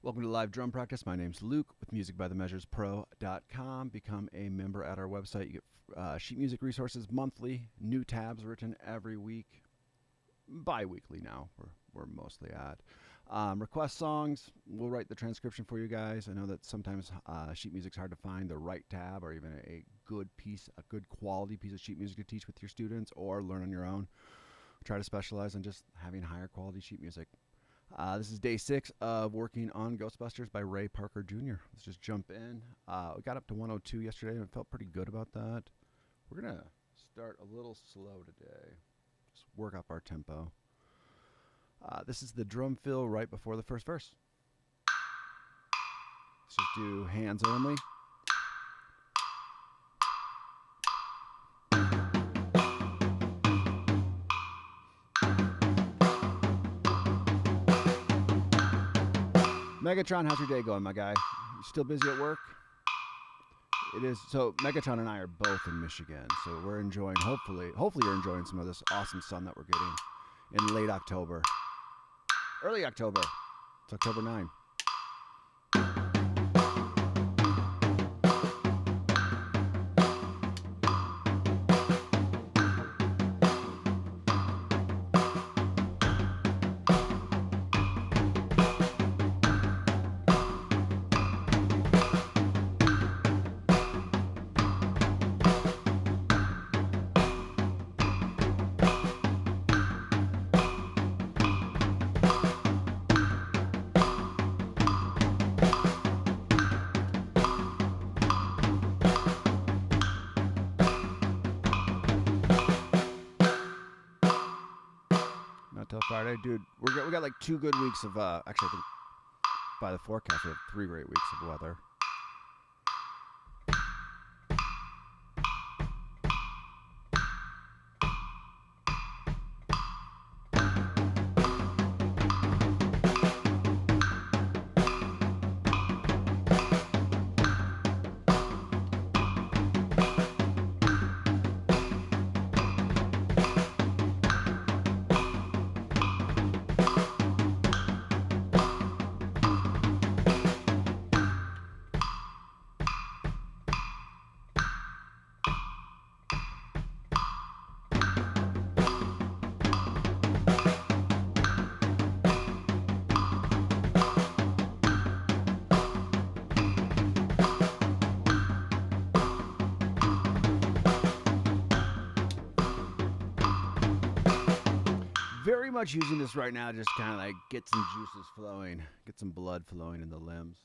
Welcome to Live Drum Practice. My name's Luke with musicbythemeasurespro.com. Become a member at our website. You get sheet music resources monthly, new tabs written every week, bi-weekly now we're mostly at. Request songs, we'll write the transcription for you guys. I know that sometimes sheet music's hard to find the right tab or even a good quality piece of sheet music to teach with your students or learn on your own. Try to specialize in just having higher quality sheet music. This is day 6 of working on Ghostbusters by Ray Parker Jr. Let's just jump in. We got up to 102 yesterday and felt pretty good about that. We're going to start a little slow today. Just work up our tempo. This is the drum fill right before the first verse. Let's just do hands only. Megatron, how's your day going, my guy? You still busy at work? It is. So Megatron and I are both in Michigan, so we're enjoying, hopefully you're enjoying some of this awesome sun that we're getting in late October. Early October. It's October 9. Till Friday, dude. We got like 2 good weeks of actually I think by the forecast we have 3 great weeks of weather. Very much using this right now, just kind of like get some juices flowing, get some blood flowing in the limbs.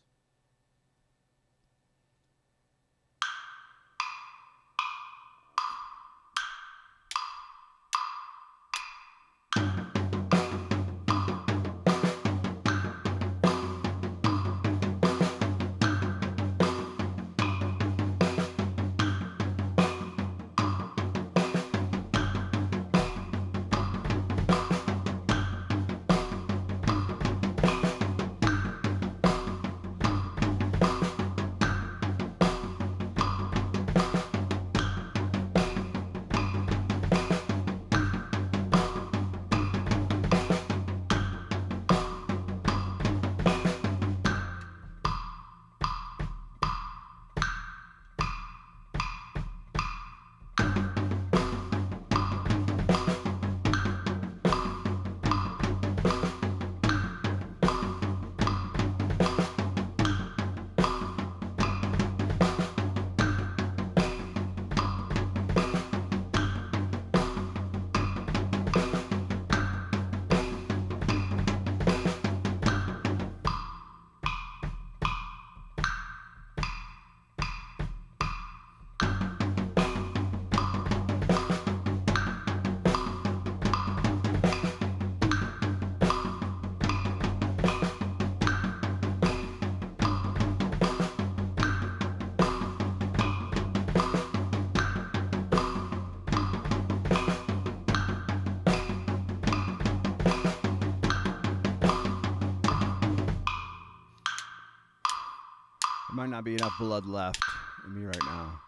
There might not be enough blood left in me right now.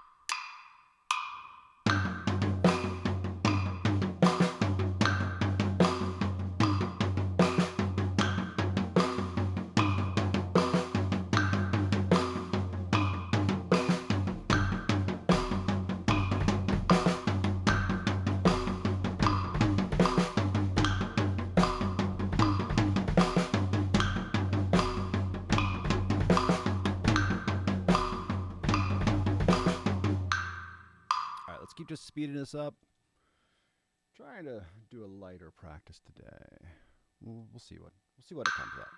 just speeding this up. Trying to do a lighter practice today. We'll see what it comes at.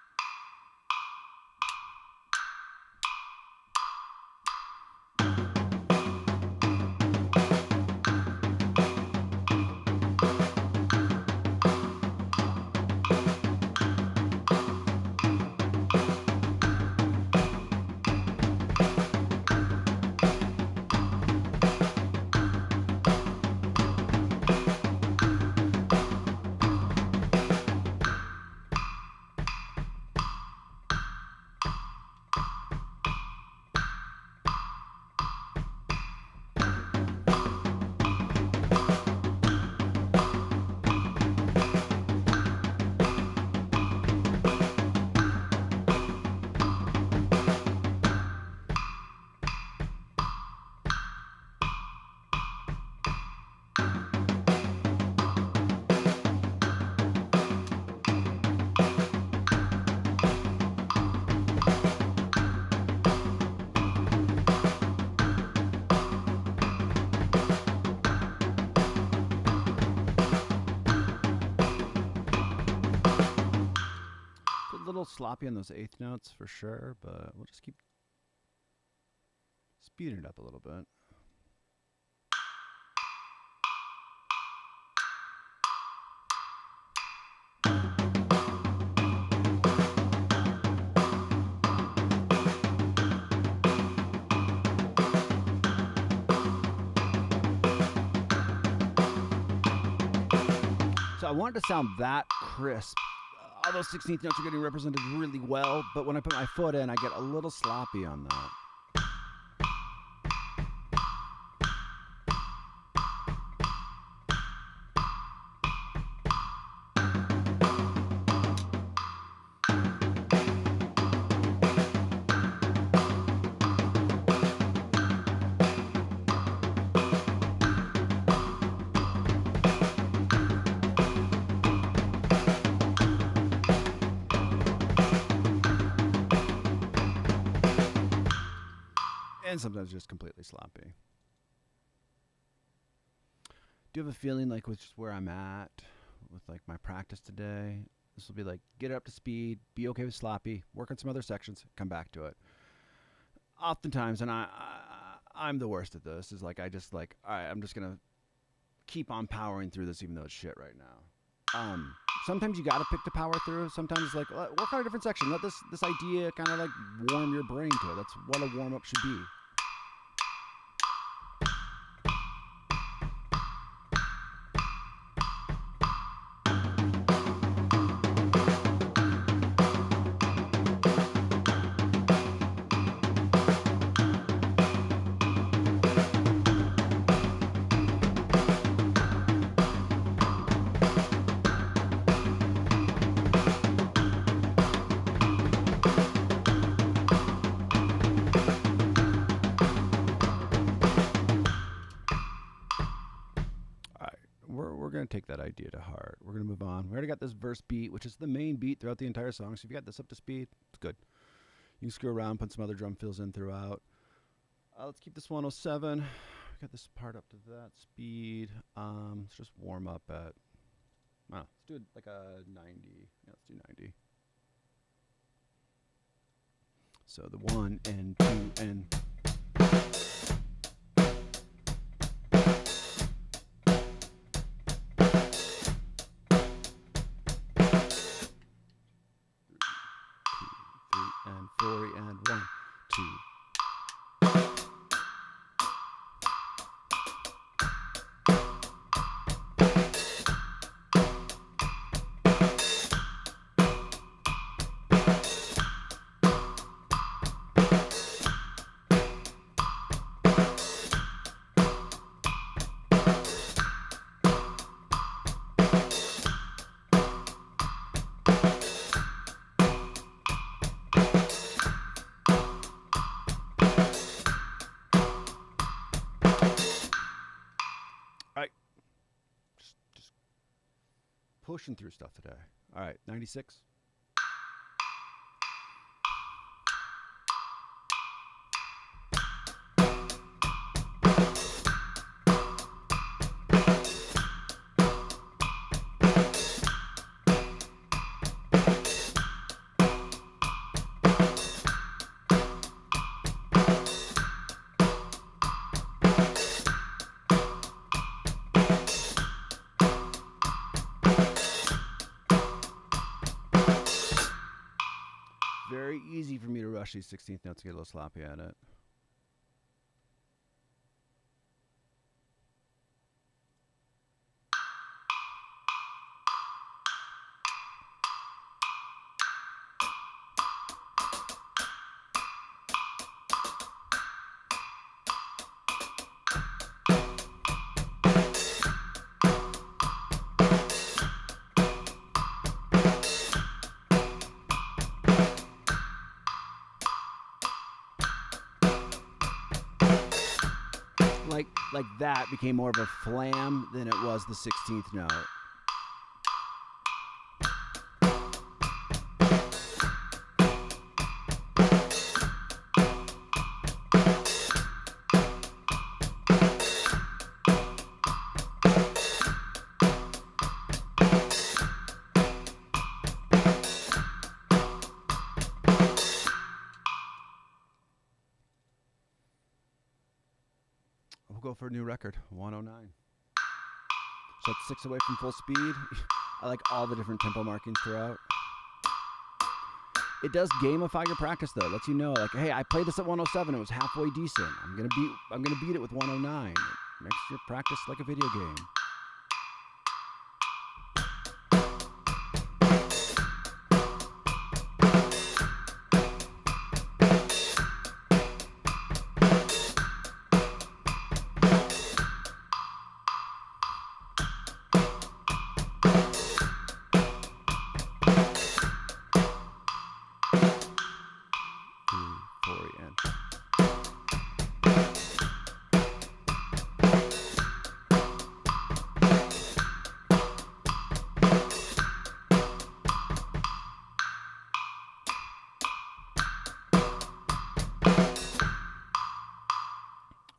A little sloppy on those eighth notes for sure, but we'll just keep speeding it up a little bit. So I wanted to sound that crisp. All those 16th notes are getting represented really well, but when I put my foot in, I get a little sloppy on that. And sometimes just completely sloppy. Do you have a feeling like with just where I'm at with like my practice today? This will be like get it up to speed, be okay with sloppy, work on some other sections, come back to it. Oftentimes, and I'm the worst at this, is like I just like, all right, I'm just gonna keep on powering through this even though it's shit right now. Sometimes you gotta pick to power through. Sometimes it's like work on a different section. Let this idea kind of like warm your brain to it. That's what a warm up should be. We're going to take that idea to heart. We're going to move on. We already got this verse beat, which is the main beat throughout the entire song. So if you got this up to speed, it's good. You can screw around, put some other drum fills in throughout. Let's keep this 107. We got this part up to that speed. Let's just warm up at, let's do it like a 90. Yeah, let's do 90. So the 1 and 2 and... and 4 and 1, 2. Pushing through stuff today. All right, 96. very easy for me to rush these 16th notes and get a little sloppy at it. Like that became more of a flam than it was the 16th note. We'll go for a new record, 109. So it's 6 away from full speed. I like all the different tempo markings throughout. It does gamify your practice though. It lets you know, like, hey, I played this at 107. It was halfway decent. I'm gonna beat it with 109. It makes your practice like a video game.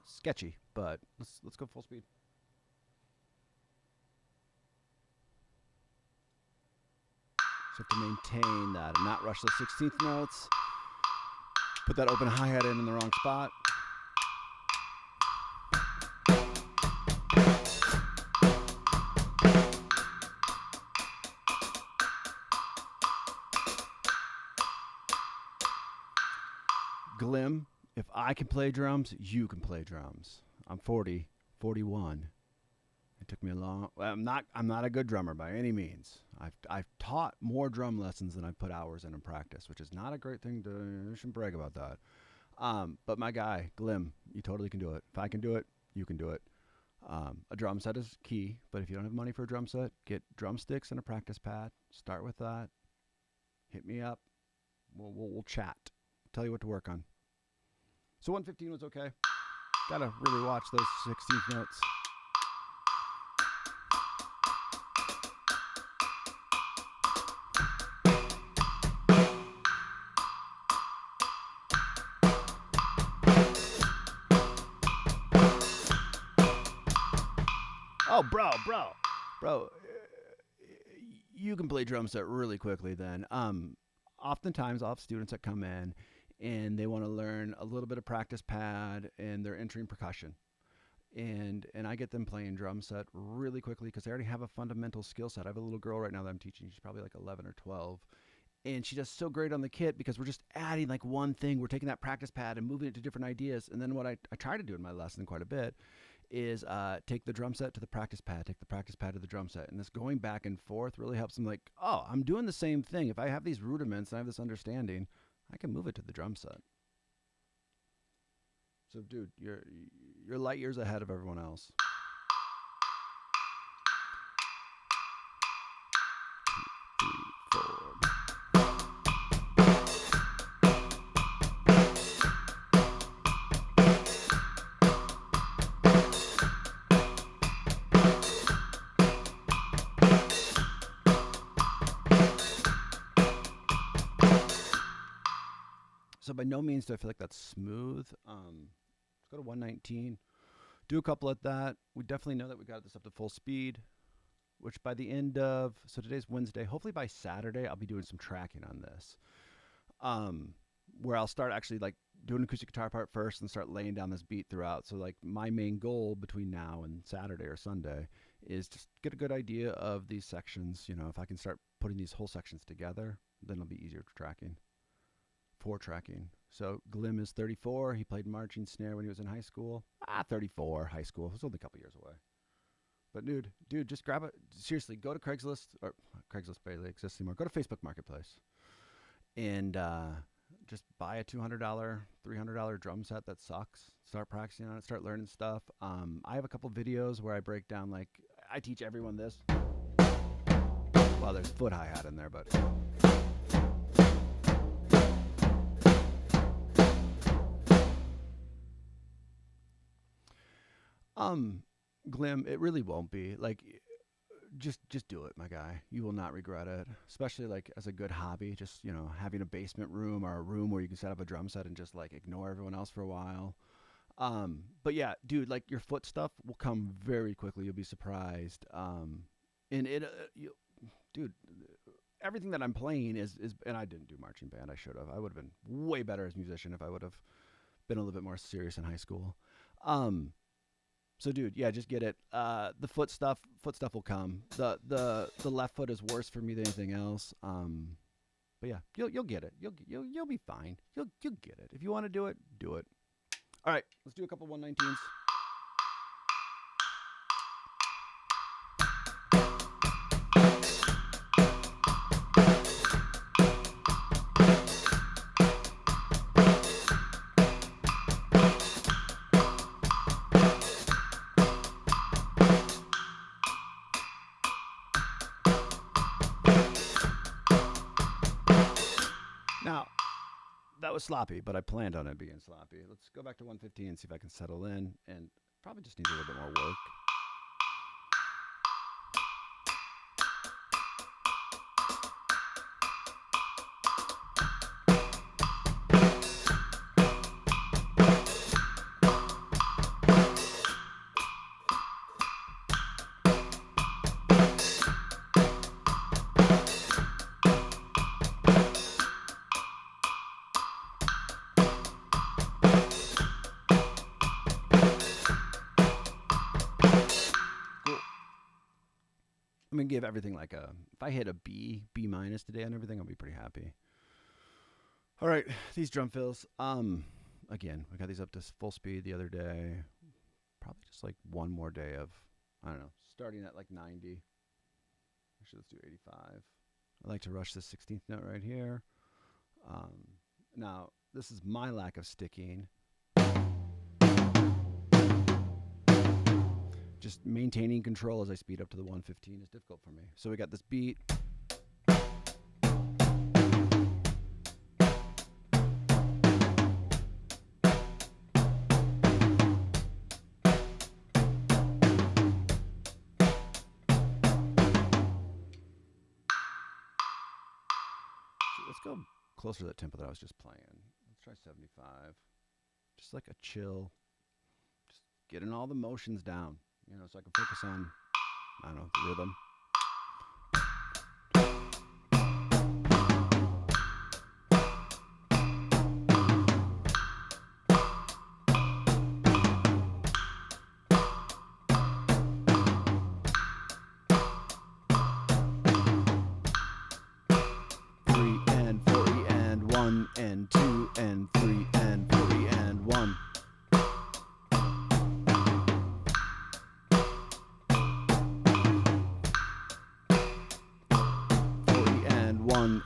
Sketchy, but let's go full speed. So have to maintain that and not rush the 16th notes. Put that open hi-hat in the wrong spot. Glim, if I can play drums, you can play drums. I'm 40, 41. It took me a long. Well, I'm not a good drummer by any means. I've taught more drum lessons than I've put hours in practice, which is not a great thing to. I shouldn't brag about that. But my guy, Glim, you totally can do it. If I can do it, you can do it. A drum set is key, but if you don't have money for a drum set, get drumsticks and a practice pad. Start with that. Hit me up. We'll chat. Tell you what to work on. So 115 was okay. Gotta really watch those 16th notes. Oh, bro, you can play drum set really quickly then. Oftentimes I'll have students that come in and they want to learn a little bit of practice pad and they're entering percussion. And I get them playing drum set really quickly because they already have a fundamental skill set. I have a little girl right now that I'm teaching. She's probably like 11 or 12. And she does so great on the kit because we're just adding like one thing. We're taking that practice pad and moving it to different ideas. And then what I try to do in my lesson quite a bit is take the drum set to the practice pad, take the practice pad to the drum set. And this going back and forth really helps them like, oh, I'm doing the same thing. If I have these rudiments and I have this understanding, I can move it to the drum set. So, dude, you're light years ahead of everyone else. 2, 3, 4. So by no means do I feel like that's smooth. Let's go to 119. Do a couple at that. We definitely know that we got this up to full speed, which by the end of, so today's Wednesday, hopefully by Saturday, I'll be doing some tracking on this. Where I'll start actually like doing an acoustic guitar part first and start laying down this beat throughout. So like my main goal between now and Saturday or Sunday is just get a good idea of these sections. You know, if I can start putting these whole sections together, then it'll be easier for tracking. four tracking. So Glim is 34. He played marching snare when he was in high school. 34, high school. It's only a couple years away. But dude, just grab it. Seriously, go to Craigslist, or Craigslist barely exists anymore. Go to Facebook Marketplace and just buy a $200, $300 drum set that sucks. Start practicing on it. Start learning stuff. I have a couple videos where I break down, like, I teach everyone this. Well, there's foot hi-hat in there, but... Glim, it really won't be. Like, just do it, my guy. You will not regret it. Especially, like, as a good hobby. Just, you know, having a basement room or a room where you can set up a drum set and just, like, ignore everyone else for a while. But yeah, dude, like, your foot stuff will come very quickly. You'll be surprised. And it, dude, everything that I'm playing is, and I didn't do marching band. I should have. I would have been way better as a musician if I would have been a little bit more serious in high school. So dude, yeah, just get it. The foot stuff will come. The left foot is worse for me than anything else. But yeah, you'll get it. You'll be fine. You'll get it. If you want to do it, do it. All right, let's do a couple 119s. Now, that was sloppy, but I planned on it being sloppy. Let's go back to 115 and see if I can settle in, and probably just need a little bit more work. I'm going to give everything like a, if I hit a B minus today on everything, I'll be pretty happy. All right, these drum fills. Again, we got these up to full speed the other day. Probably just like one more day of, I don't know, starting at like 90. Actually, let's do 85. I like to rush this 16th note right here. Now, this is my lack of sticking. Just maintaining control as I speed up to the 115 is difficult for me. So we got this beat. So let's go closer to that tempo that I was just playing. Let's try 75. Just like a chill. Just getting all the motions down. You know, so I can focus on, I don't know, the rhythm. Three and 40 and 1 and 2 and 3 and 40 and 1.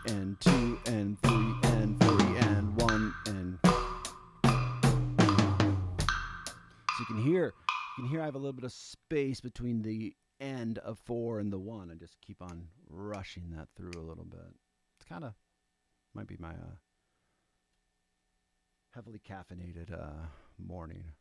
And 2 and 3 and 40 and 1 and so you can hear I have a little bit of space between the end of 4 and the 1. I just keep on rushing that through a little bit. It's kind of might be my heavily caffeinated morning.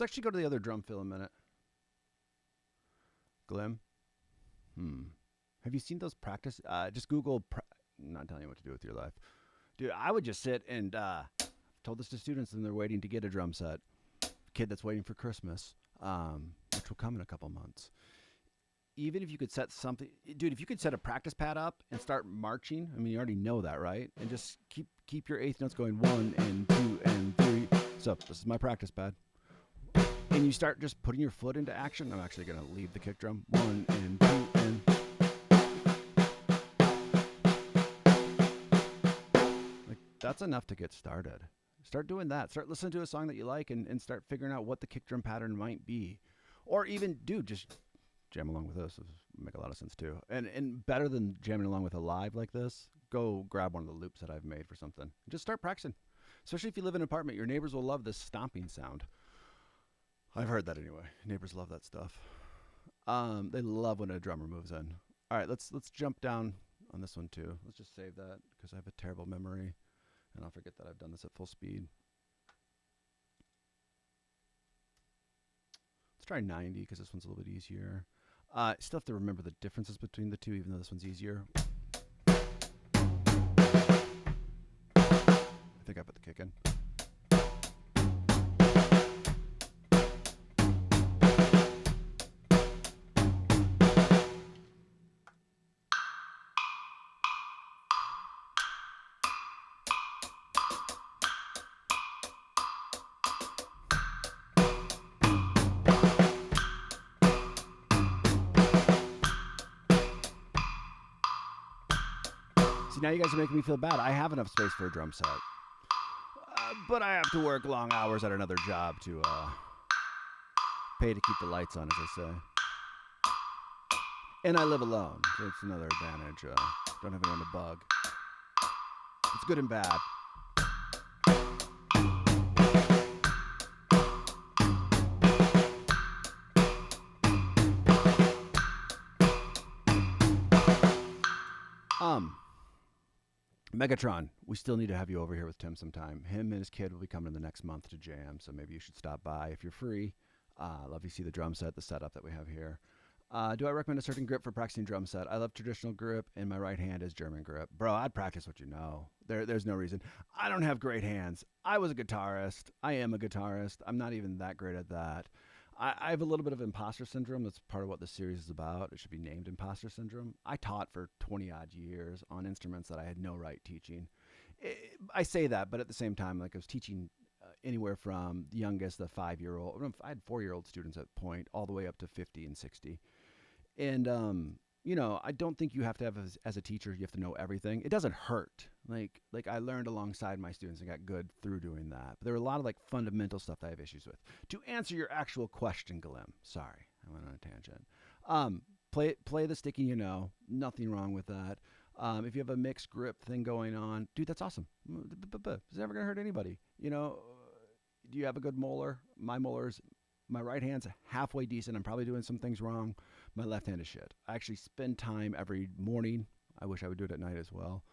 Let's actually go to the other drum fill a minute. Glim. Have you seen those practice? Just Google. I'm not telling you what to do with your life, dude. I would just sit and told this to students, and they're waiting to get a drum set. Kid that's waiting for Christmas, which will come in a couple months. Even if you could set something, dude, if you could set a practice pad up and start marching, I mean, you already know that, right? And just keep your eighth notes going, 1 and 2 and 3. So this is my practice pad. And you start just putting your foot into action. I'm actually going to leave the kick drum. 1 and 2 and... Like, that's enough to get started. Start doing that. Start listening to a song that you like and start figuring out what the kick drum pattern might be. Or even, dude, just jam along with this. This would make a lot of sense too. And better than jamming along with a live like this, go grab one of the loops that I've made for something. Just start practicing. Especially if you live in an apartment, your neighbors will love this stomping sound. I've heard that anyway. Neighbors love that stuff. They love when a drummer moves in. All right, let's jump down on this one too. Let's just save that because I have a terrible memory, and I'll forget that I've done this at full speed. Let's try 90 because this one's a little bit easier. Still have to remember the differences between the two, even though this one's easier. I think I put the kick in. See, now you guys are making me feel bad. I have enough space for a drum set. But I have to work long hours at another job to pay to keep the lights on, as I say. And I live alone, so it's another advantage. Don't have anyone to bug. It's good and bad. Megatron, we still need to have you over here with Tim sometime. Him and his kid will be coming in the next month to jam, so maybe you should stop by if you're free. Love to see the drum set, the setup that we have here. Do I recommend a certain grip for practicing drum set? I love traditional grip, and my right hand is German grip. Bro, I'd practice what you know. There's no reason. I don't have great hands. I was a guitarist. I am a guitarist. I'm not even that great at that. I have a little bit of imposter syndrome. That's part of what this series is about. It should be named Imposter Syndrome. I taught for 20-odd years on instruments that I had no right teaching. I say that, but at the same time, like I was teaching anywhere from the youngest, the 5-year-old. I had 4-year-old students at point, all the way up to 50 and 60. And you know, I don't think you have to have, as a teacher, you have to know everything. It doesn't hurt. Like I learned alongside my students and got good through doing that. But there were a lot of like fundamental stuff that I have issues with. To answer your actual question, Glim, sorry, I went on a tangent. Play the sticking, you know, nothing wrong with that. If you have a mixed grip thing going on, dude, that's awesome. It's never gonna hurt anybody. You know, do you have a good molar? My right hand's halfway decent. I'm probably doing some things wrong. My left hand is shit. I actually spend time every morning. I wish I would do it at night as well.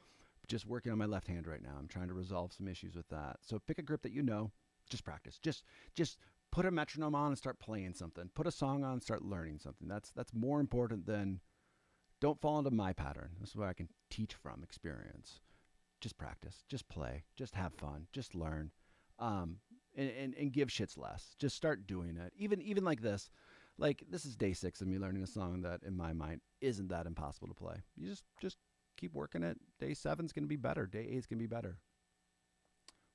Just working on my left hand right now. I'm trying to resolve some issues with that. So pick a grip that you know. Just practice. Just put a metronome on and start playing something. Put a song on and start learning something. That's more important than don't fall into my pattern. This is where I can teach from experience. Just practice. Just play. Just have fun. Just learn. And give shits less. Just start doing it. Even like this. Like, this is day 6 of me learning a song that, in my mind, isn't that impossible to play. You just keep working it. Day 7's going to be better. Day 8's going to be better.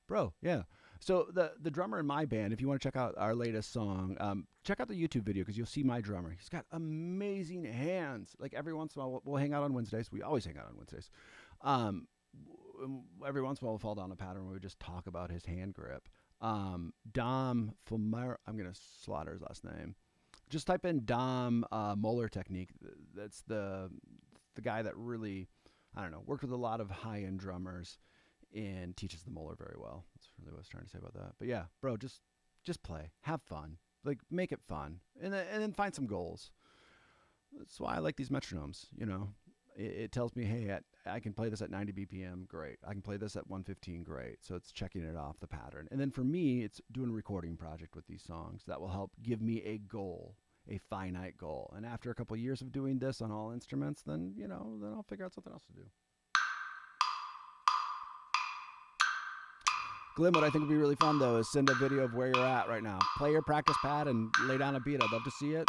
Bro, yeah. So the drummer in my band, if you want to check out our latest song, check out the YouTube video because you'll see my drummer. He's got amazing hands. Like, every once in a while, we'll hang out on Wednesdays. We always hang out on Wednesdays. Every once in a while, we'll fall down a pattern where we just talk about his hand grip. Dom Fulmer, I'm going to slaughter his last name. Just type in Dom Moeller technique. That's the guy that really, I don't know, worked with a lot of high-end drummers and teaches the Moeller very well. That's really what I was trying to say about that. But yeah, bro, just play. Have fun. Like, make it fun. And then find some goals. That's why I like these metronomes, you know. It tells me, hey, I can play this at 90 BPM, great. I can play this at 115, great. So it's checking it off the pattern. And then for me, it's doing a recording project with these songs that will help give me a goal, a finite goal. And after a couple of years of doing this on all instruments, then, then I'll figure out something else to do. Glim, what I think would be really fun, though, is send a video of where you're at right now. Play your practice pad and lay down a beat. I'd love to see it.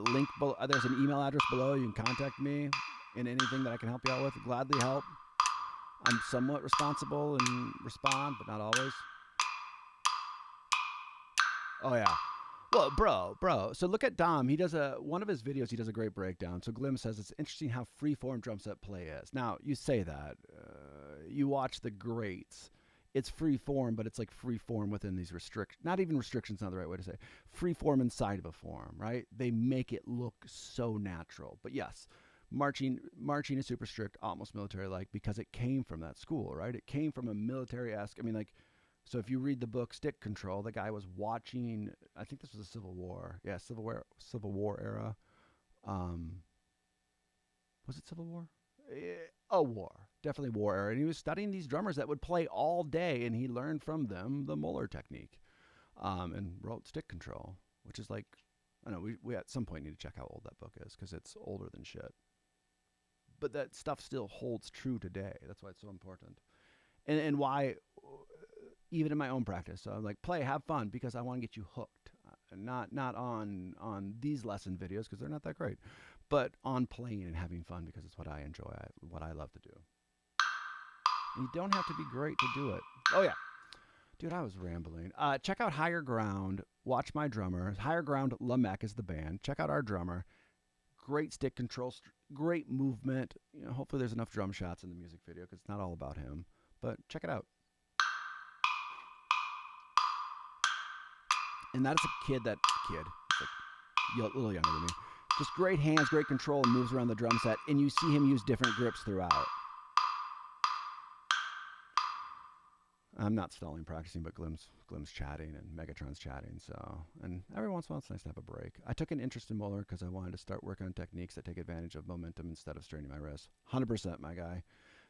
Link below, there's an email address below. You can contact me in anything that I can help you out with. Gladly help. I'm somewhat responsible and respond, but not always. Oh, yeah. Well, bro. So look at Dom. He does one of his videos. He does a great breakdown. So Glim says it's interesting how freeform drum set play is. Now, you say that. You watch the greats. It's free form, but it's like free form within these restrictions. Not even restrictions, not the right way to say. Free form inside of a form, right? They make it look so natural. But yes, marching is super strict, almost military-like, because it came from that school, right? It came from a military-esque. I mean, like, so if you read the book Stick Control, the guy was watching. I think this was the Civil War. Yeah, Civil War era. Was it Civil War? War. Definitely war era. And he was studying these drummers that would play all day, and he learned from them the Muller technique, and wrote Stick Control, which is like, I don't know, we at some point need to check how old that book is, because it's older than shit. But that stuff still holds true today. That's why it's so important. And why, even in my own practice, so I'm like, play, have fun, because I want to get you hooked. Not on these lesson videos, because they're not that great, but on playing and having fun, because it's what I enjoy, what I love to do. And you don't have to be great to do it. Oh, yeah. Dude, I was rambling. Check out Higher Ground. Watch my drummer. Higher Ground, Lamech is the band. Check out our drummer. Great stick control, great movement. Hopefully there's enough drum shots in the music video, because it's not all about him. But check it out. And that's a kid. He's like a little younger than me. Just great hands, great control, and moves around the drum set. And you see him use different grips throughout. I'm not stalling practicing, but Glim's chatting and Megatron's chatting. And every once in a while, it's nice to have a break. I took an interest in Muller because I wanted to start working on techniques that take advantage of momentum instead of straining my wrist. 100%, my guy.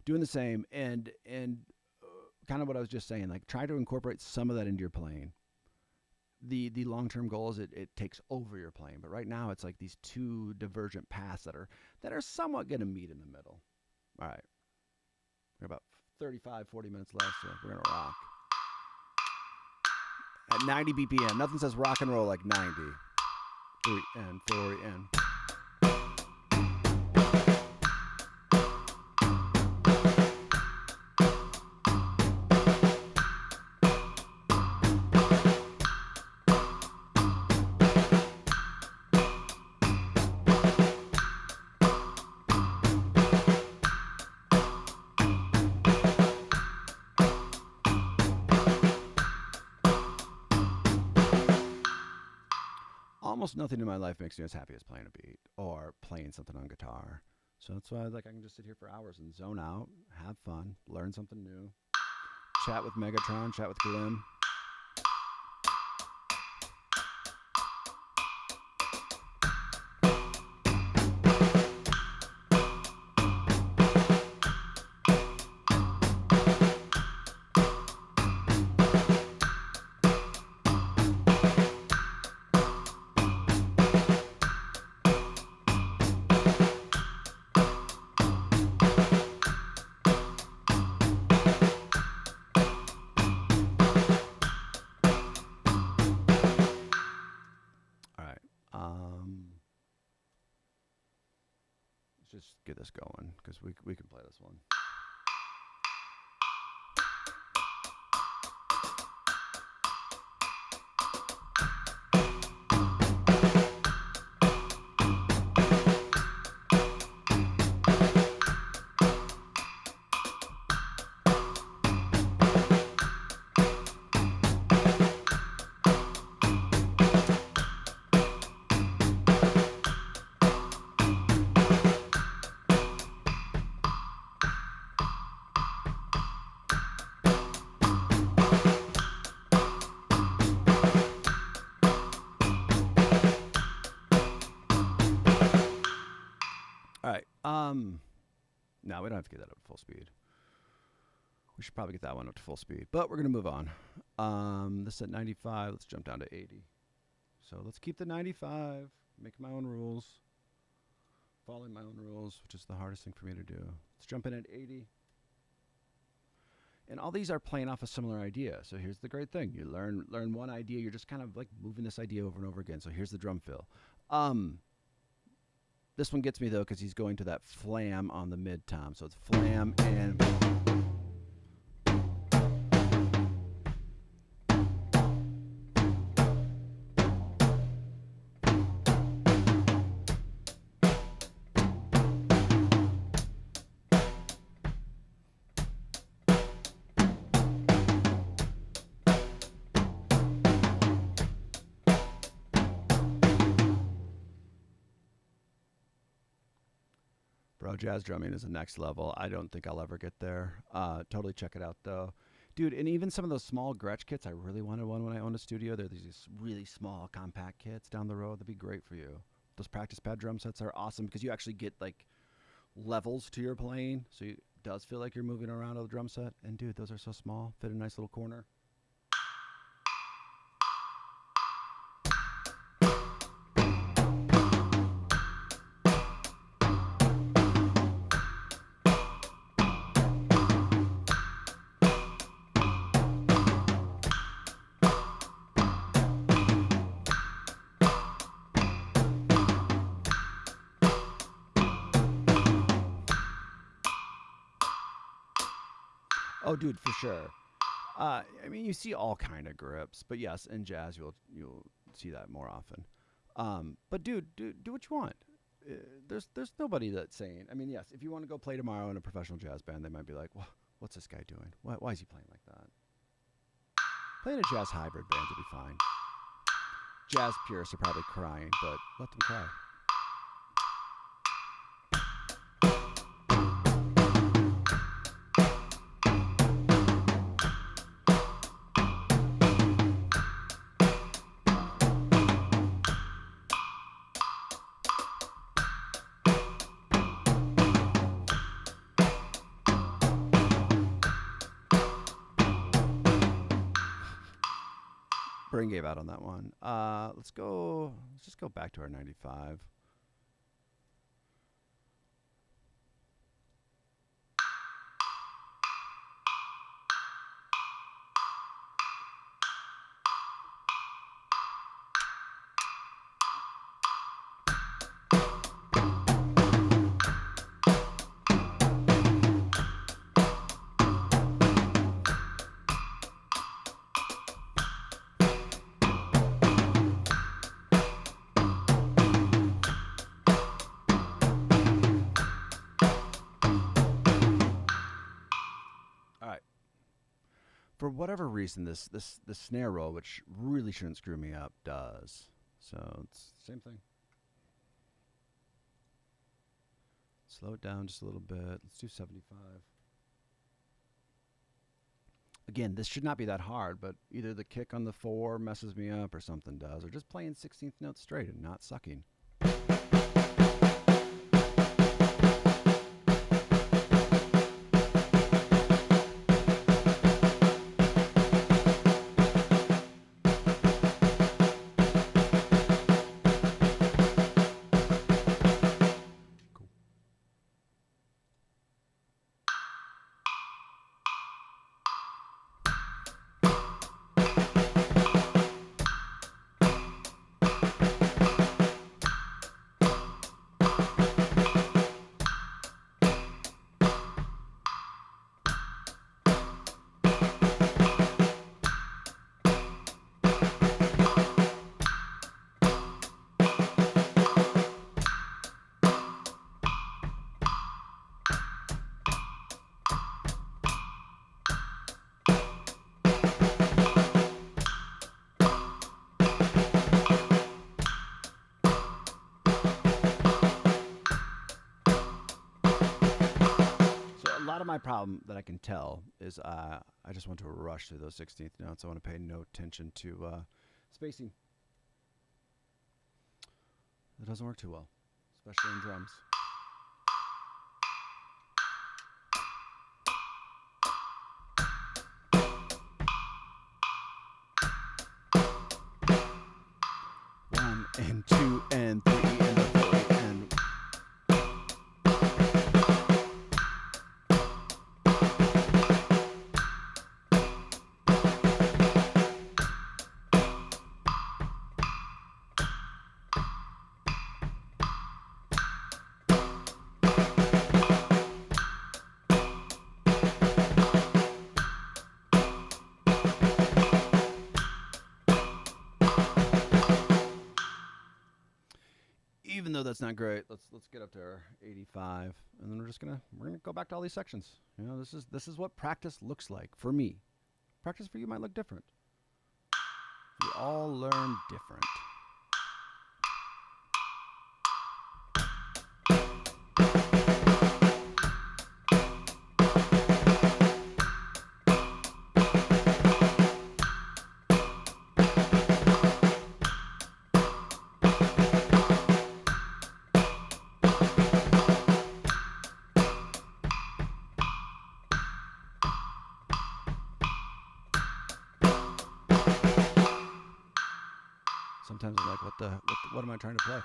Doing the same. And kind of what I was just saying, like, try to incorporate some of that into your playing. The long-term goal is it takes over your playing. But right now, it's like these two divergent paths that are somewhat going to meet in the middle. All right. We're about 35, 40 minutes left, so we're going to rock. At 90 BPM. Nothing says rock and roll like 90. 3 and 4 and. Almost nothing in my life makes me as happy as playing a beat or playing something on guitar. So that's why I can just sit here for hours and zone out, have fun, learn something new, chat with Megatron, chat with Glim. Let's just get this going, because we can play this one. All right. No, we don't have to get that up to full speed. We should probably get that one up to full speed, but we're going to move on. This is at 95. Let's jump down to 80. So let's keep the 95, make my own rules, following my own rules, which is the hardest thing for me to do. Let's jump in at 80. And all these are playing off a similar idea. So here's the great thing. You learn one idea. You're just kind of like moving this idea over and over again. So here's the drum fill. This one gets me, though, because he's going to that flam on the mid-tom. So it's flam and... Bro, jazz drumming is the next level. I don't think I'll ever get there. Totally check it out, though. Dude, and even some of those small Gretsch kits, I really wanted one when I owned a studio. They're these really small, compact kits down the road. That'd be great for you. Those practice pad drum sets are awesome because you actually get, like, levels to your playing. So it does feel like you're moving around on the drum set. And, dude, those are so small. Fit in a nice little corner. Oh, dude, for sure. I mean, you see all kind of grips, but yes, in jazz you'll see that more often. But dude, do what you want. There's nobody that's saying. I mean, yes, if you want to go play tomorrow in a professional jazz band, they might be like, well, what's this guy doing? Why is he playing like that? Playing a jazz hybrid band will be fine. Jazz purists are probably crying, but let them cry. Brain gave out on that one. Let's just go back to our 95. For whatever reason, this snare roll, which really shouldn't screw me up, does. So it's the same thing. Slow it down just a little bit. Let's do 75. Again, this should not be that hard, but either the kick on the 4 messes me up or something does, or just playing 16th notes straight and not sucking. My problem that I can tell is I just want to rush through those 16th notes. I want to pay no attention to spacing. It doesn't work too well, especially in drums. and 2 and 3 and 4 and even though that's not great, let's get up to our 85, and then we're gonna go back to all these sections. You know, this is what practice looks like for me. Practice for you might look different. We all learn different. Sometimes I'm like, what am I trying to play?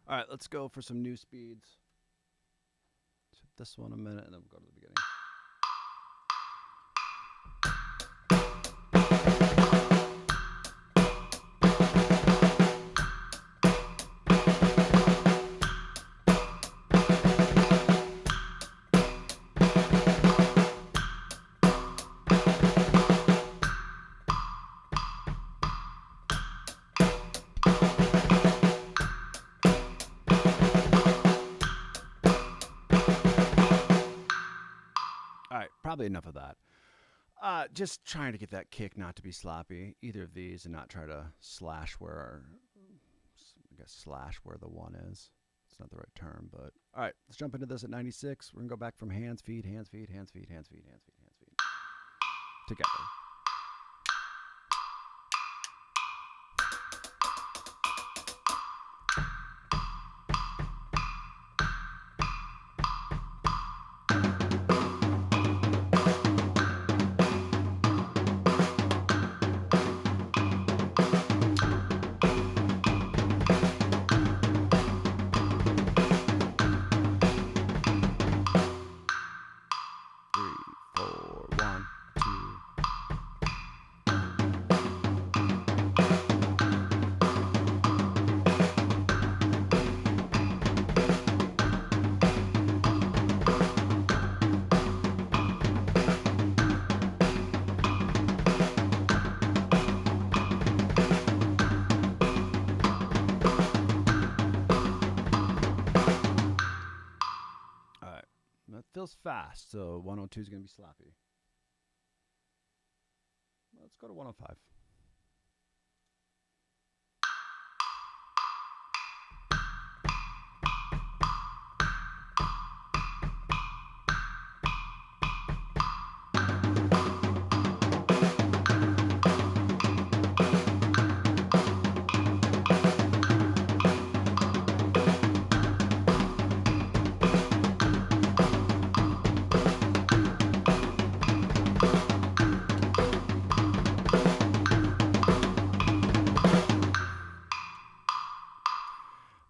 All right, let's go for some new speeds. Let's hit this one a minute, and then we'll go to the beginning. All right, probably enough of that. Just trying to get that kick not to be sloppy, either of these, and not try to slash where the one is. It's not the right term, but all right, let's jump into this at 96. We're gonna go back from hands, feet, hands, feet, hands, feet, hands, feet, hands, feet, hands, feet, together. That feels fast, so 102 is going to be sloppy. Let's go to 105.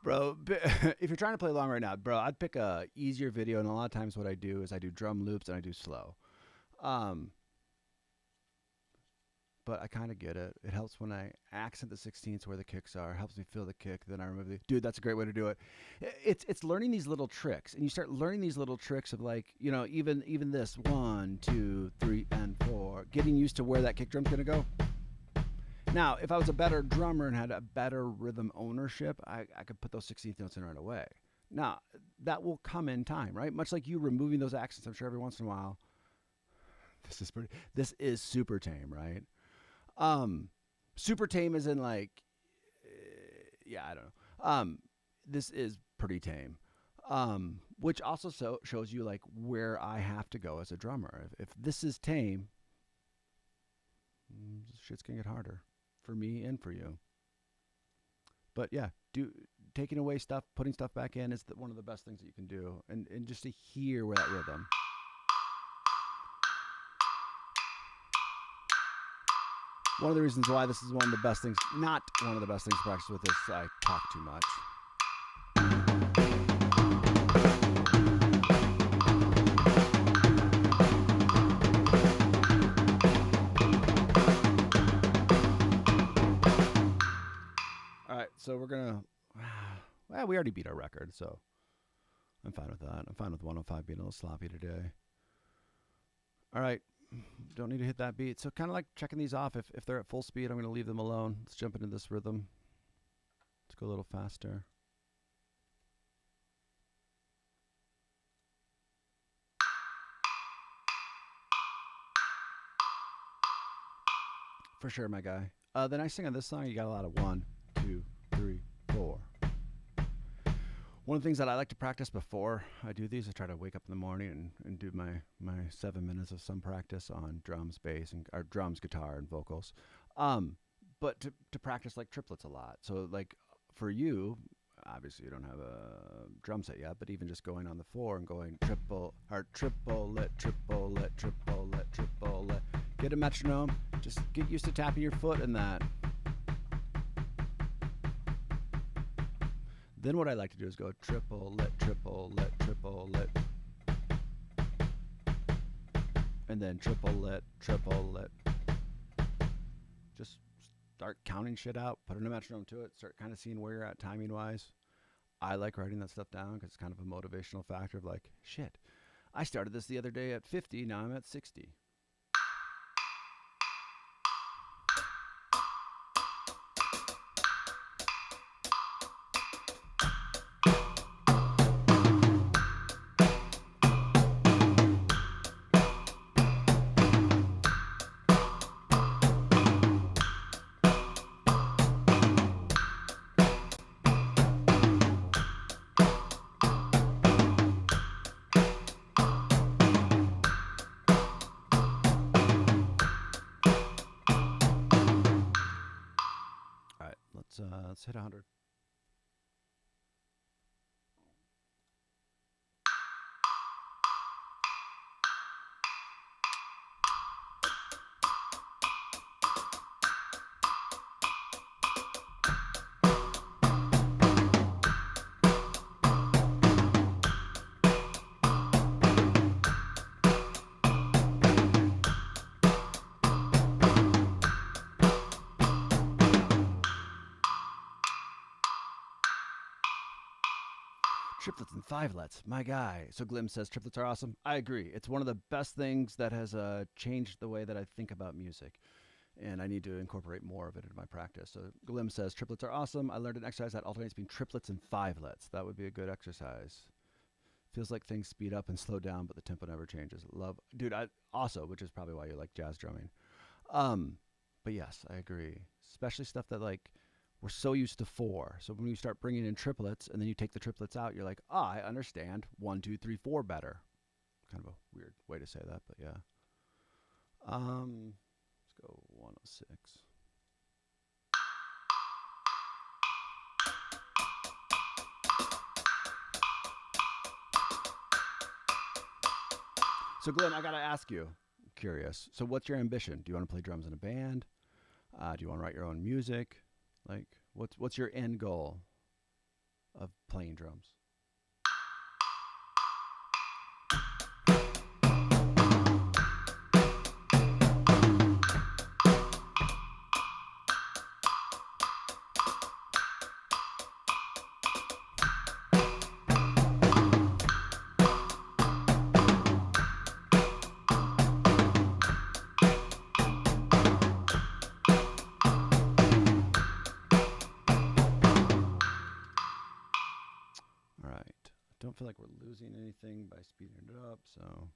Bro, if you're trying to play along right now, bro, I'd pick a easier video, and a lot of times what I do is I do drum loops and I do slow. But I kind of get it. It helps when I accent the 16ths where the kicks are. It helps me feel the kick. Then I remember dude, that's a great way to do it. It's learning these little tricks, and you start learning these little tricks of, like, you know, even this 1, 2, 3, and 4. Getting used to where that kick drum's gonna go. Now, if I was a better drummer and had a better rhythm ownership, I could put those 16th notes in right away. Now, that will come in time, right? Much like you removing those accents, I'm sure every once in a while. This is super tame, right? Super tame is in, like, yeah, I don't know. This is pretty tame. Which also shows you, like, where I have to go as a drummer. If this is tame, shit's gonna get harder for me and for you. But yeah, taking away stuff, putting stuff back in is one of the best things that you can do, and just to hear where that rhythm. One of the reasons why this is one of the best things, not one of the best things to practice with, is I talk too much. All right, so we're gonna. Well, we already beat our record, so I'm fine with that. I'm fine with 105 being a little sloppy today. All right, don't need to hit that beat. So kind of like checking these off. If they're at full speed, I'm going to leave them alone. Let's jump into this rhythm. Let's go a little faster. For sure, my guy. The nice thing on this song, you got a lot of 1, 2, 3, 4. One of the things that I like to practice before I do these, I try to wake up in the morning and do my 7 minutes of some practice on drums, bass, or drums, guitar, and vocals. But to practice like triplets a lot. So like for you, obviously you don't have a drum set yet, but even just going on the floor and going triplet, triplet, triplet. Get a metronome. Just get used to tapping your foot in that. Then what I like to do is go triplet, and then triplet. Just start counting shit out, put in a metronome to it, start kind of seeing where you're at timing-wise. I like writing that stuff down because it's kind of a motivational factor of like, shit, I started this the other day at 50, now I'm at 60. Let's hit 100. Triplets and fivelets, my guy. So Glim says triplets are awesome. I agree. It's one of the best things that has changed the way that I think about music, and I need to incorporate more of it into my practice. So Glim says triplets are awesome. I learned an exercise that alternates between triplets and fivelets. That would be a good exercise. Feels like things speed up and slow down, but the tempo never changes. Love, dude. Also, which is probably why you like jazz drumming. But yes, I agree. Especially stuff that like we're so used to 4. So when you start bringing in triplets and then you take the triplets out, you're like, I understand 1, 2, 3, 4 better. Kind of a weird way to say that, but yeah. Let's go 106. So Glenn, I gotta ask you, I'm curious. So what's your ambition? Do you want to play drums in a band? Do you want to write your own music? Like, what's your end goal of playing drums? Don't feel like we're losing anything by speeding it up, so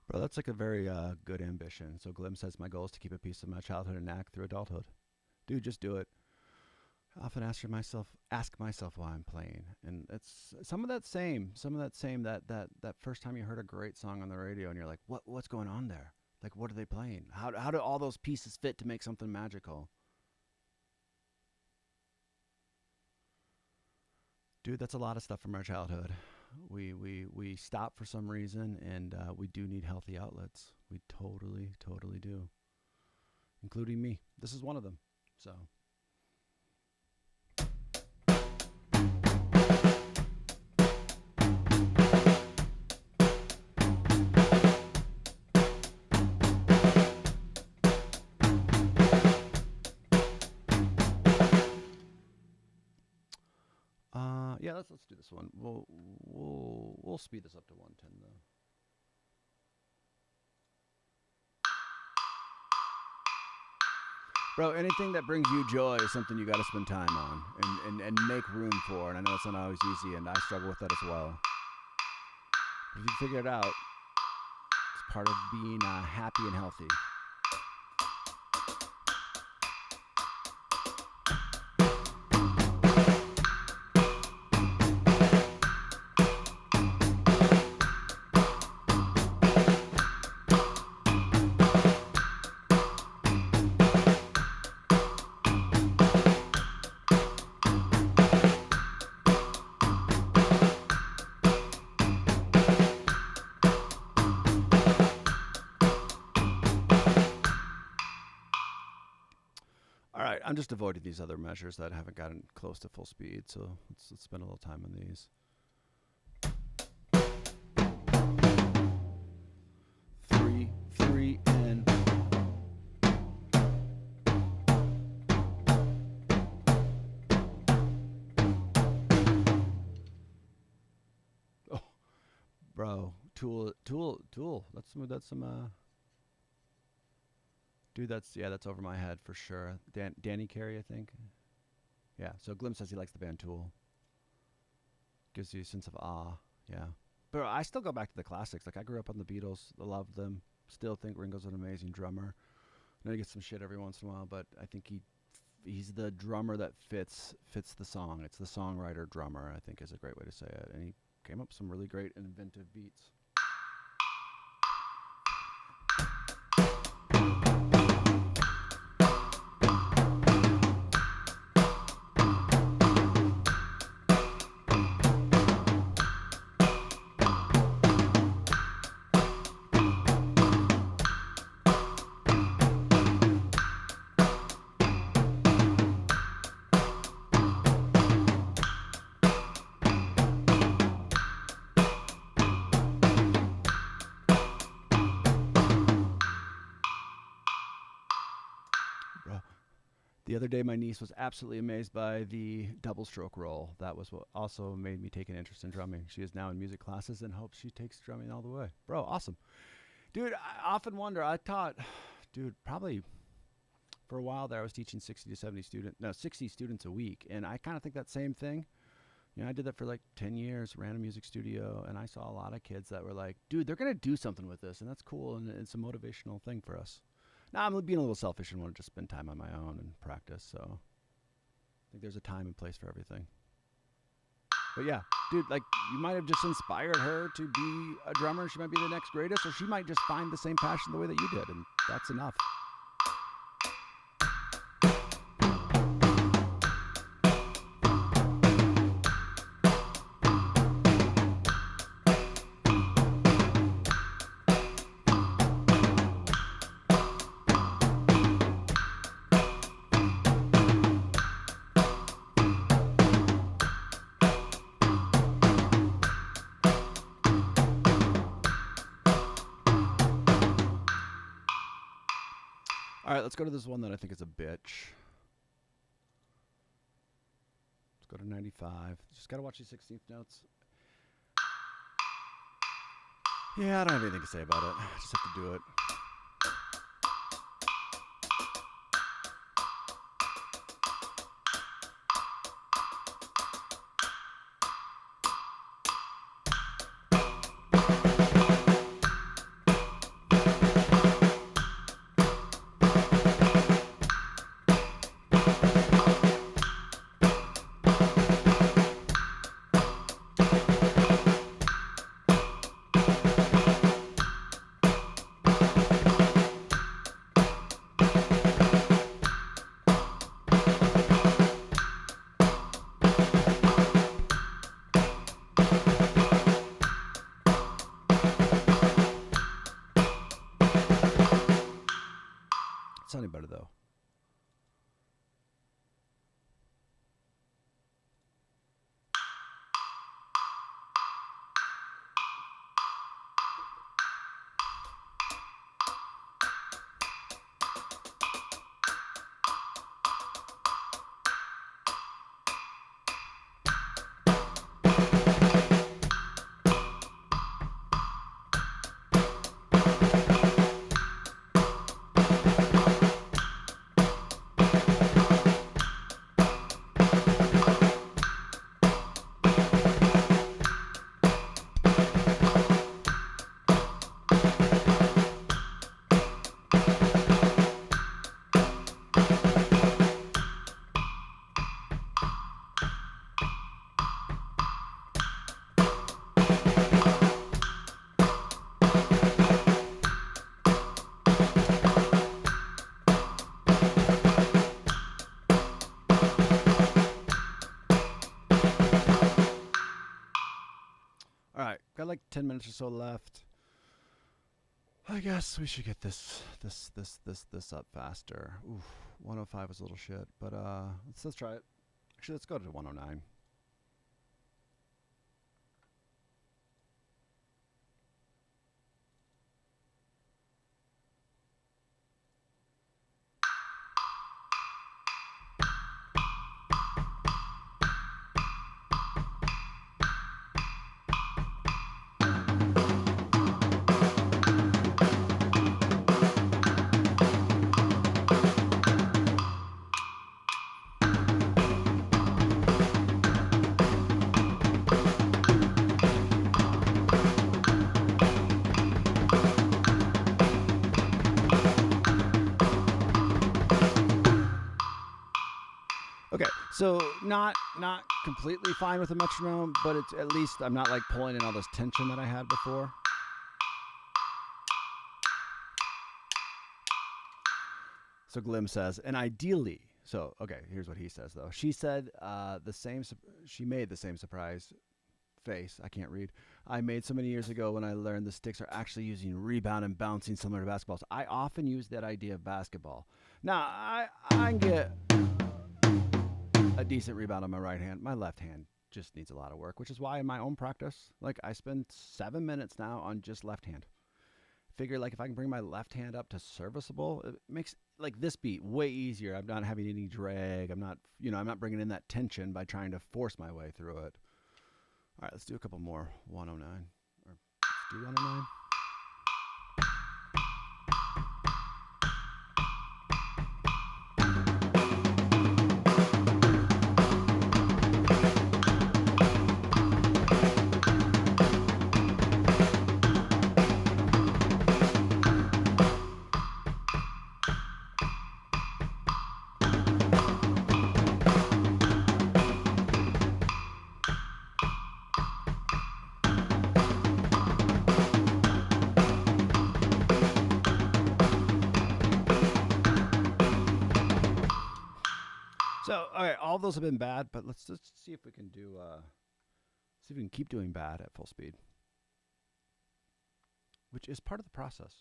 Bro, that's like a very good ambition. So Glim says my goal is to keep a piece of my childhood intact through adulthood. Dude, just do it. I often ask myself why I'm playing, and it's some of that same that first time you heard a great song on the radio, and you're like, what's going on there? Like, what are they playing? How do all those pieces fit to make something magical? Dude, that's a lot of stuff from our childhood. We stop for some reason, and we do need healthy outlets. We totally do, including me. This is one of them. So. Yeah, let's do this one. We'll speed this up to 110 though. Bro, anything that brings you joy is something you got to spend time on and make room for. And I know it's not always easy, and I struggle with that as well. But if you figure it out, it's part of being happy and healthy. All right, I'm just avoiding these other measures that haven't gotten close to full speed, so let's spend a little time on these. 3, 3, and... Oh, bro, Tool. Let's move that some... Dude, that's over my head for sure. Danny Carey, I think. Yeah, so Glim says he likes the band Tool. Gives you a sense of awe. Yeah. But I still go back to the classics. Like, I grew up on the Beatles. I love them. Still think Ringo's an amazing drummer. I know he gets some shit every once in a while, but I think he's the drummer that fits the song. It's the songwriter drummer, I think is a great way to say it. And he came up with some really great and inventive beats. The other day, my niece was absolutely amazed by the double stroke roll. That was what also made me take an interest in drumming. She is now in music classes and hopes she takes drumming all the way. Bro, awesome. Dude, I often wonder, probably for a while there, I was teaching 60 students a week. And I kind of think that same thing. You know, I did that for like 10 years, ran a music studio, and I saw a lot of kids that were like, dude, they're going to do something with this, and that's cool, and it's a motivational thing for us. Now, I'm being a little selfish and want to just spend time on my own and practice, so I think there's a time and place for everything. But yeah, dude, like, you might have just inspired her to be a drummer. She might be the next greatest, or she might just find the same passion the way that you did, and that's enough. All right, let's go to this one that I think is a bitch. Let's go to 95. Just got to watch these 16th notes. Yeah, I don't have anything to say about it. I just have to do it. sounding better though. All right, got like 10 minutes or so left. I guess we should get this up faster. Oof, 105 was a little shit, but let's try it. Actually, let's go to 109. Okay, so not completely fine with the metronome, but it's at least I'm not like pulling in all this tension that I had before. So Glim says, and ideally, so okay, here's what he says though. She said she made the same surprise face. I can't read. I made so many years ago when I learned the sticks are actually using rebound and bouncing similar to basketballs. I often use that idea of basketball. Now I can get a decent rebound on my right hand. My left hand just needs a lot of work, which is why in my own practice, like I spend 7 minutes now on just left hand. Figure like if I can bring my left hand up to serviceable, it makes like this beat way easier. I'm not having any drag. I'm not bringing in that tension by trying to force my way through it. All right, let's do a couple more. 109, or let's do 109. So, all right, all those have been bad, but let's just see if we can keep doing bad at full speed, which is part of the process.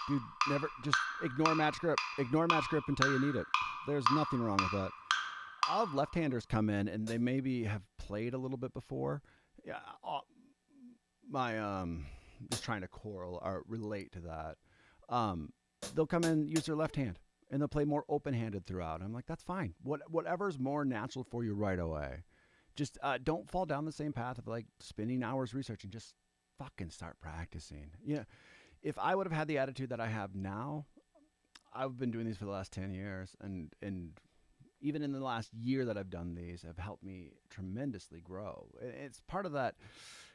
Dude, never just ignore match grip. Ignore match grip until you need it. There's nothing wrong with that. I'll have left-handers come in and they maybe have played a little bit before. Yeah, just trying to relate to that. They'll come in, use their left hand, and they'll play more open-handed throughout. I'm like, that's fine. Whatever's more natural for you right away. Just don't fall down the same path of like spending hours researching. Just fucking start practicing. Yeah. If I would have had the attitude that I have now, I've been doing these for the last 10 years, and even in the last year that I've done these have helped me tremendously grow. It's part of that.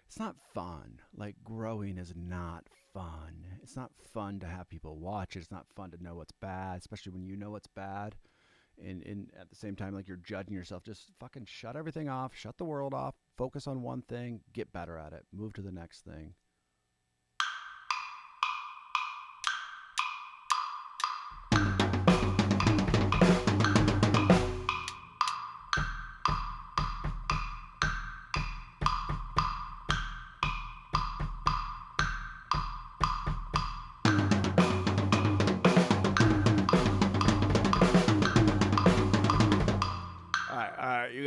It's not fun. Like growing is not fun. It's not fun to have people watch it. It's not fun to know what's bad, especially when you know what's bad. And at the same time, like you're judging yourself. Just fucking shut everything off. Shut the world off. Focus on one thing. Get better at it. Move to the next thing.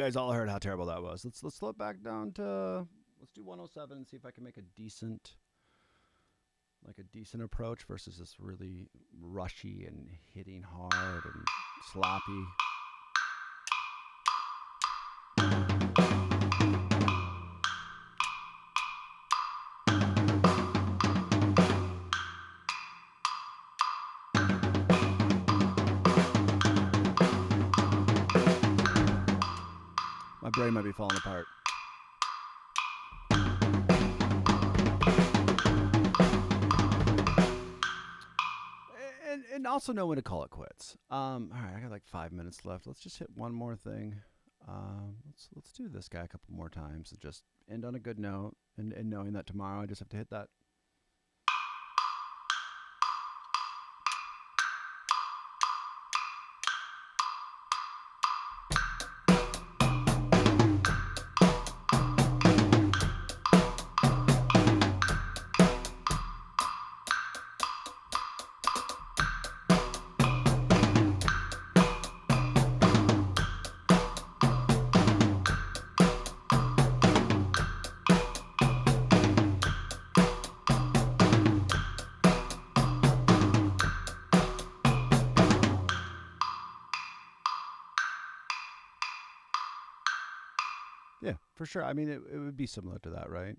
guys all heard how terrible that was. Let's slow it back down to let's do 107 and see if I can make a decent approach versus this really rushy and hitting hard and sloppy. My brain might be falling apart. And also know when to call it quits. All right, I got like 5 minutes left. Let's just hit one more thing. Let's do this guy a couple more times and just end on a good note. And knowing that tomorrow I just have to hit that. Yeah, for sure. I mean, it would be similar to that, right?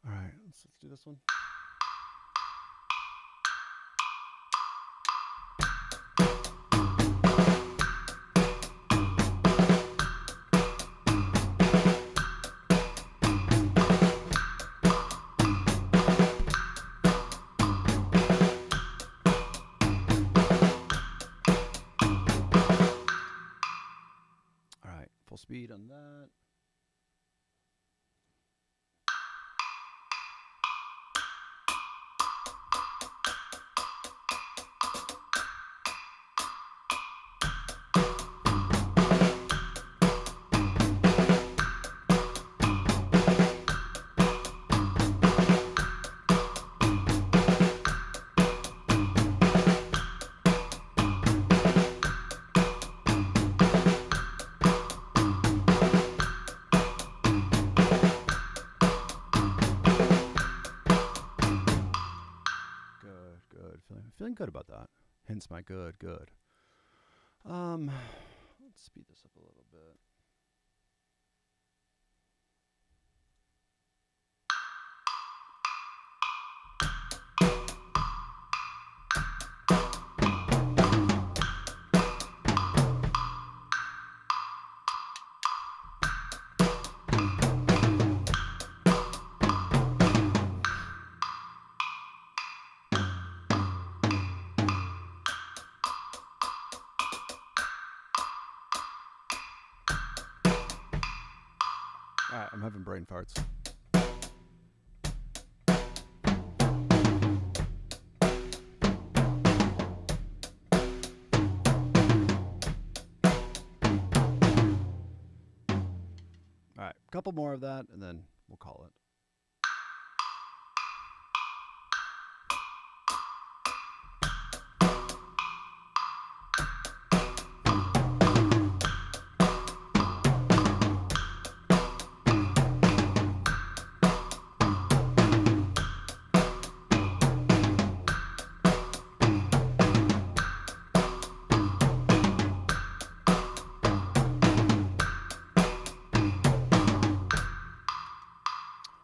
All right, let's do this one. All right, full speed on that. Good. Feeling good about that. Hence my good. Let's speed this up a little bit. All right, I'm having brain farts. All right, a couple more of that, and then we'll call it.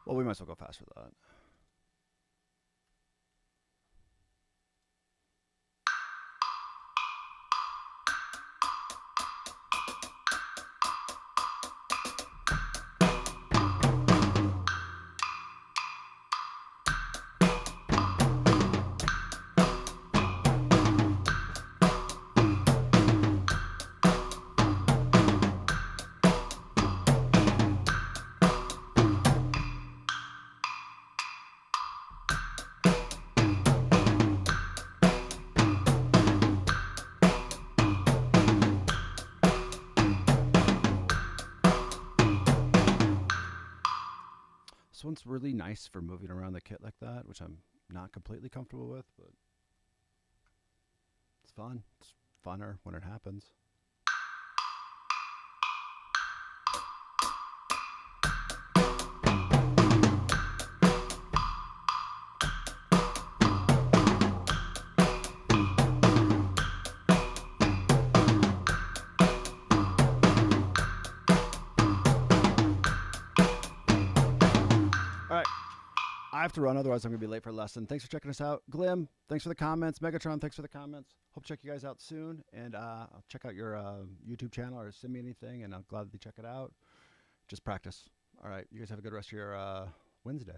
Well, we might as well go fast for that. This one's really nice for moving around the kit like that, which I'm not completely comfortable with, but it's fun. It's funner when it happens. have to run, otherwise I'm going to be late for a lesson. Thanks for checking us out. Glim, thanks for the comments. Megatron, thanks for the comments. Hope to check you guys out soon. And I'll check out your YouTube channel or send me anything, and I'll gladly check it out. Just practice. All right. You guys have a good rest of your Wednesday.